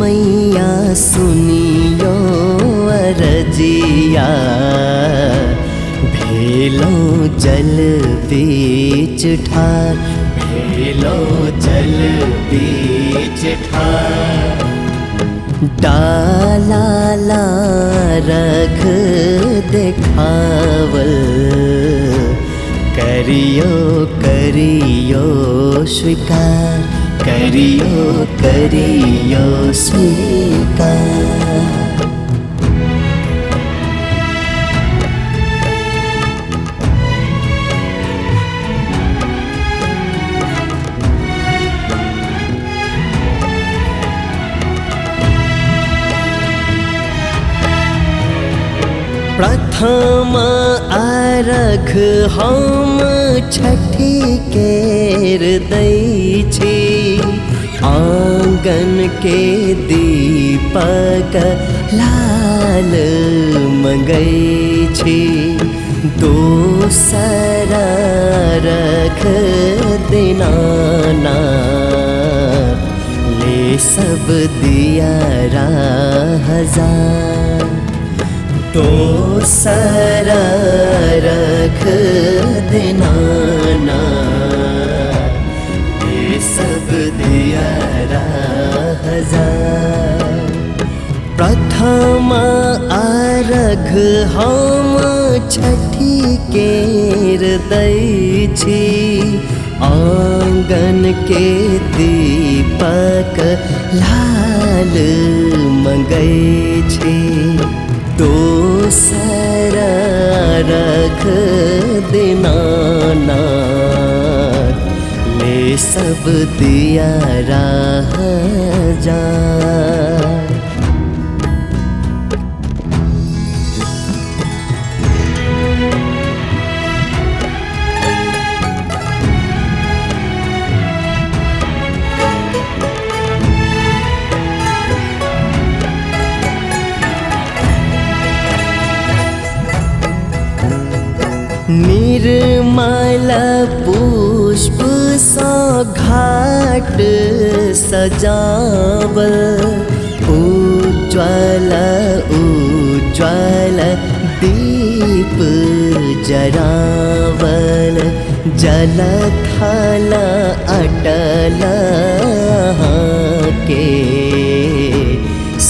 मैया सुनियो अरजिया, भेलो जल बीच ठार, भेलो जल बीच ठार। डाला ला रख देखावल, करियो करियो स्वीकार, करियो करियो स्वीकार। प्रथम अर्घ हम छठी केर दै छी, आंगन के दीपक लाल मंगै छी। दोसर अर्घ दीनानाथ, ले सब दियारा हजार। दोसर अर्घ दीनानाथ, ले सब दियारा हजार। प्रथम अर्घ हम छठी केर दै छी, आंगन के दीपक लाल मंगै छी। दोसर अर्घ दीनानाथ, ले सब दियारा हजार। निर्मल पुष्प सा घाट सजावल, उज्ज्वल उज्ज्वल दीप जरावल। जल थल अटल के,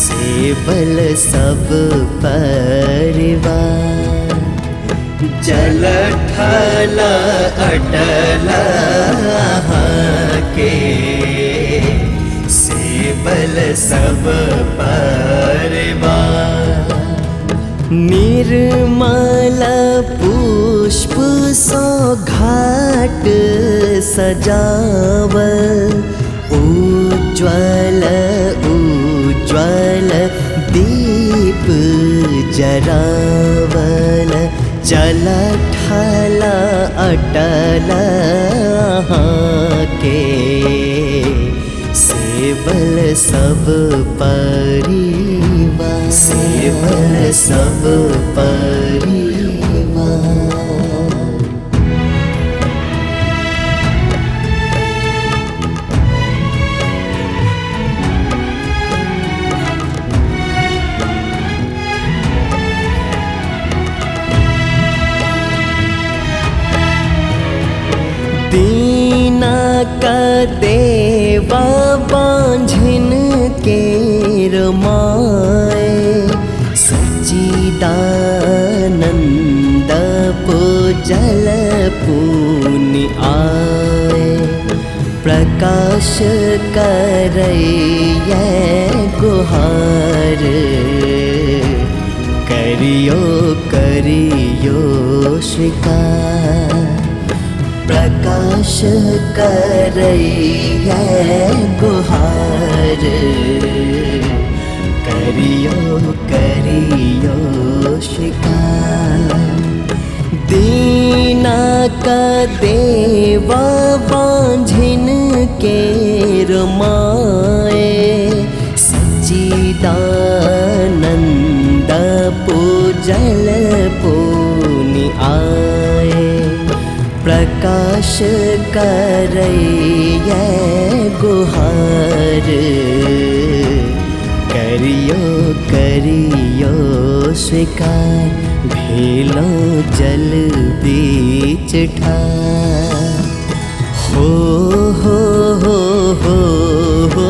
सेवल सब परिवार। जल थल अटल के, सेवल सब परिवार। निर्मल पुष्प सो घाट सजावल, उज्ज्वल उज्ज्वल दीप जरावल। जल थल अटल के, सेवल सब परिवार, सेवल सब परिवार। दीना का देवा बांझिन केर माए, सच्चिदानंद पूजल पुनि आए। प्रकाश करैये गुहार, करियो करियो स्वीकार। प्रकाश करैये गुहार, करियो करियो स्वीकार। दीना का देवा बांझिन केर माए, सच्चिदानंद पूजल पुनि आए। प्रकाश करैये गुहार, करियो स्वीकार, भेलो जल बीच ठार। हो हो हो हो हो